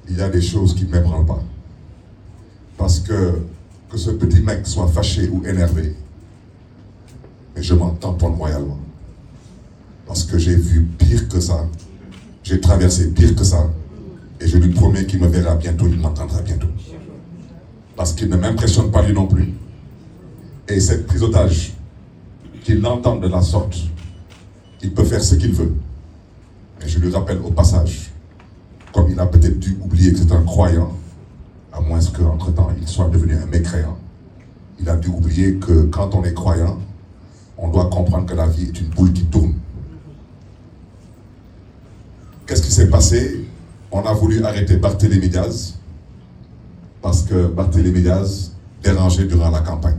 il y a des choses qui ne m'ébranlent pas. Parce que ce petit mec soit fâché ou énervé, mais je m'en tamponne royalement. Parce que j'ai vu pire que ça, j'ai traversé pire que ça, et je lui promets qu'il me verra bientôt, il m'entendra bientôt. Parce qu'il ne m'impressionne pas lui non plus. Et cette prise d'otage, qu'il l'entende de la sorte, il peut faire ce qu'il veut. Mais je lui rappelle au passage, comme il a peut-être dû oublier que c'est un croyant, à moins qu'entre-temps il soit devenu un mécréant, il a dû oublier que quand on est croyant, on doit comprendre que la vie est une boule qui tourne. Qu'est-ce qui s'est passé? On a voulu arrêter Barthélémy Diaz parce que Barthélémy Diaz dérangeait durant la campagne.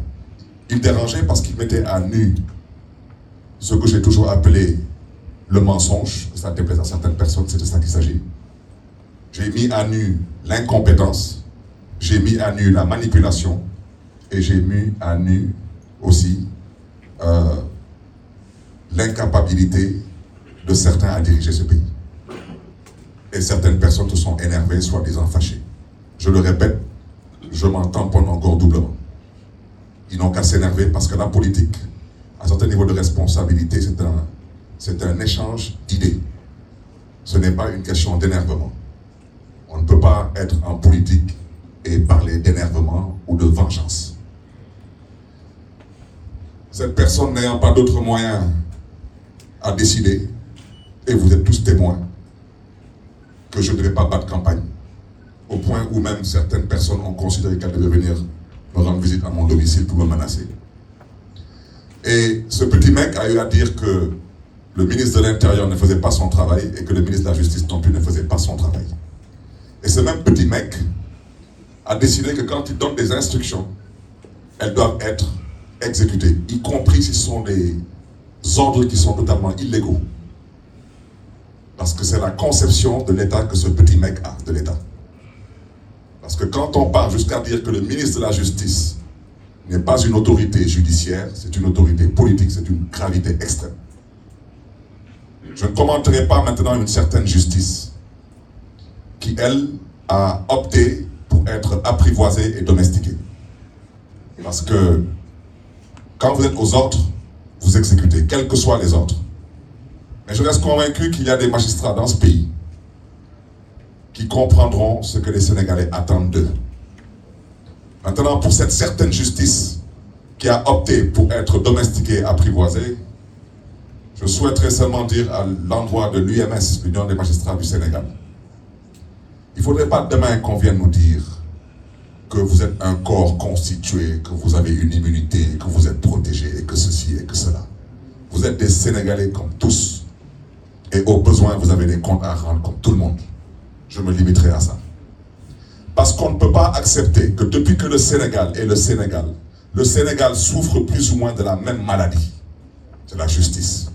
Il dérangeait parce qu'il mettait à nu ce que j'ai toujours appelé le mensonge. Ça déplaise à certaines personnes, c'est de ça qu'il s'agit. J'ai mis à nu l'incompétence, j'ai mis à nu la manipulation et j'ai mis à nu aussi l'incapacité de certains à diriger ce pays. Et certaines personnes se sont énervées, soi-disant fâchées. Je le répète, je m'en tamponne encore doublement. Ils n'ont qu'à s'énerver parce que la politique, à un certain niveau de responsabilité, c'est un échange d'idées. Ce n'est pas une question d'énervement. On ne peut pas être en politique et parler d'énervement ou de vengeance. Cette personne n'ayant pas d'autre moyen à décider, et vous êtes tous témoins, que je ne devais pas battre campagne, au point où même certaines personnes ont considéré qu'elle devait venir me rendre visite à mon domicile pour me menacer. Et ce petit mec a eu à dire que le ministre de l'Intérieur ne faisait pas son travail et que le ministre de la Justice non plus ne faisait pas son travail. Et ce même petit mec a décidé que quand il donne des instructions, elles doivent être exécutées, y compris si ce sont des ordres qui sont totalement illégaux. Parce que c'est la conception de l'État que ce petit mec a, de l'État. Parce que quand on part jusqu'à dire que le ministre de la Justice n'est pas une autorité judiciaire, c'est une autorité politique, c'est une gravité extrême. Je ne commenterai pas maintenant une certaine justice qui, elle, a opté pour être apprivoisée et domestiquée. Parce que quand vous êtes aux ordres, vous exécutez, quels que soient les ordres. Mais je reste convaincu qu'il y a des magistrats dans ce pays qui comprendront ce que les Sénégalais attendent d'eux. Maintenant, pour cette certaine justice qui a opté pour être domestiquée, apprivoisée, je souhaiterais seulement dire à l'endroit de l'UMS, l'Union des magistrats du Sénégal, il ne faudrait pas demain qu'on vienne nous dire que vous êtes un corps constitué, que vous avez une immunité, que vous êtes protégé, et que ceci et que cela. Vous êtes des Sénégalais comme tous. Et au besoin, vous avez des comptes à rendre comme tout le monde. Je me limiterai à ça. Parce qu'on ne peut pas accepter que depuis que le Sénégal est le Sénégal souffre plus ou moins de la même maladie. C'est la justice.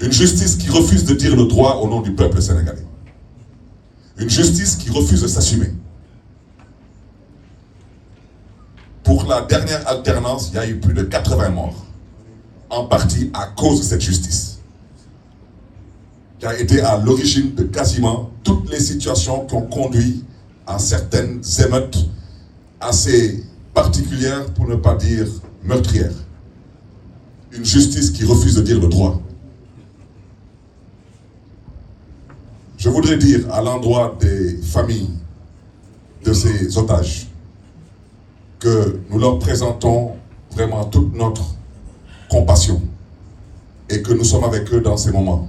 Une justice qui refuse de dire le droit au nom du peuple sénégalais. Une justice qui refuse de s'assumer. Pour la dernière alternance, il y a eu plus de 80 morts. En partie à cause de cette justice. Qui a été à l'origine de quasiment toutes les situations qui ont conduit à certaines émeutes assez particulières, pour ne pas dire meurtrières. Une justice qui refuse de dire le droit. Je voudrais dire à l'endroit des familles de ces otages que nous leur présentons vraiment toute notre compassion et que nous sommes avec eux dans ces moments.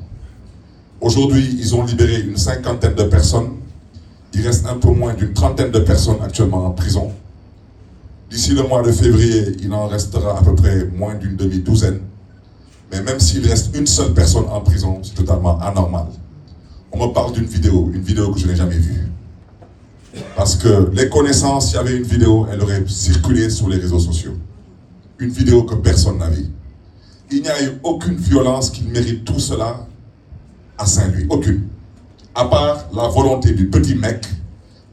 Aujourd'hui, ils ont libéré une 50aine de personnes. Il reste un peu moins d'une 30aine de personnes actuellement en prison. D'ici le mois de février, il en restera à peu près moins d'une demi-douzaine. Mais même s'il reste une seule personne en prison, c'est totalement anormal. On me parle d'une vidéo que je n'ai jamais vue. Parce que les connaissances, il y avait une vidéo, elle aurait circulé sur les réseaux sociaux. Une vidéo que personne n'a vue. Il n'y a eu aucune violence qui mérite tout cela à Saint-Louis, aucune. À part la volonté du petit mec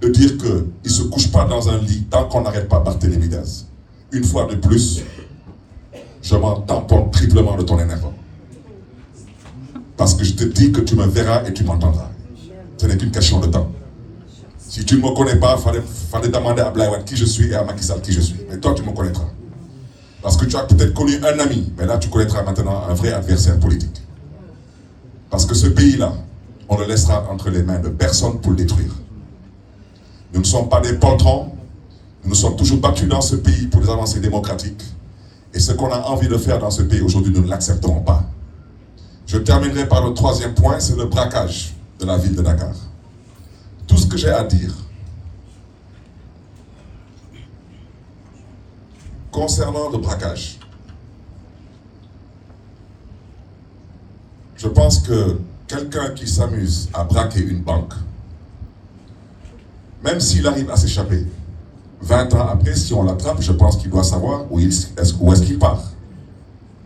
de dire qu'il ne se couche pas dans un lit tant qu'on n'arrête pas Barthélémy Diaz. Une fois de plus, je m'en tamponne triplement de ton énervement. Parce que je te dis que tu me verras et tu m'entendras. Ce n'est qu'une question de temps. Si tu ne me connais pas, fallait demander à Abdoulaye Wade qui je suis et à Macky Sall qui je suis. Mais toi, tu me connaîtras. Parce que tu as peut-être connu un ami, mais là, tu connaîtras maintenant un vrai adversaire politique. Parce que ce pays-là, on le laissera entre les mains de personne pour le détruire. Nous ne sommes pas des poltrons. Nous nous sommes toujours battus dans ce pays pour des avancées démocratiques. Et ce qu'on a envie de faire dans ce pays aujourd'hui, nous ne l'accepterons pas. Je terminerai par le troisième point, c'est le braquage de la ville de Dakar. Tout ce que j'ai à dire concernant le braquage, je pense que quelqu'un qui s'amuse à braquer une banque, même s'il arrive à s'échapper, 20 ans après, si on l'attrape, je pense qu'il doit savoir où est-ce qu'il part.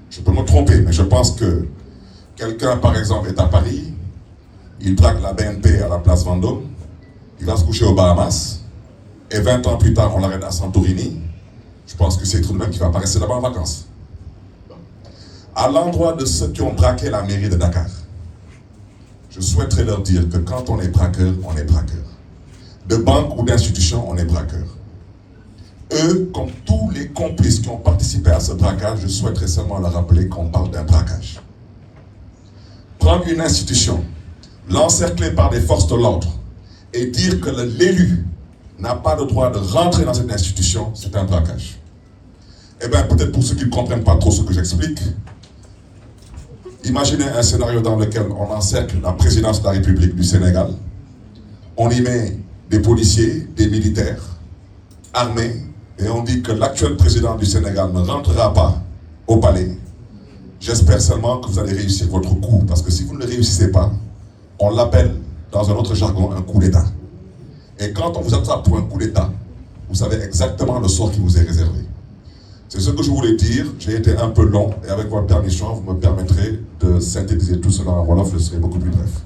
Je peux me tromper, mais je pense que quelqu'un, par exemple, est à Paris, il braque la BNP à la place Vendôme, il va se coucher aux Bahamas, et 20 ans plus tard, on l'arrête à Santorini. Je pense que c'est tout de même qui va pas rester là-bas en vacances. À l'endroit de ceux qui ont braqué la mairie de Dakar, je souhaiterais leur dire que quand on est braqueur, on est braqueur. De banque ou d'institution, on est braqueur. Eux, comme tous les complices qui ont participé à ce braquage, je souhaiterais seulement leur rappeler qu'on parle d'un braquage. Prendre une institution, l'encercler par des forces de l'ordre, et dire que l'élu n'a pas le droit de rentrer dans cette institution, c'est un braquage. Eh bien, peut-être pour ceux qui ne comprennent pas trop ce que j'explique, imaginez un scénario dans lequel on encercle la présidence de la République du Sénégal, on y met des policiers, des militaires, armés, et on dit que l'actuel président du Sénégal ne rentrera pas au palais. J'espère seulement que vous allez réussir votre coup, parce que si vous ne le réussissez pas, on l'appelle dans un autre jargon un coup d'État. Et quand on vous attrape pour un coup d'État, vous savez exactement le sort qui vous est réservé. C'est ce que je voulais dire. J'ai été un peu long, et avec votre permission, vous me permettrez de synthétiser tout cela en Wolof, je serai beaucoup plus bref.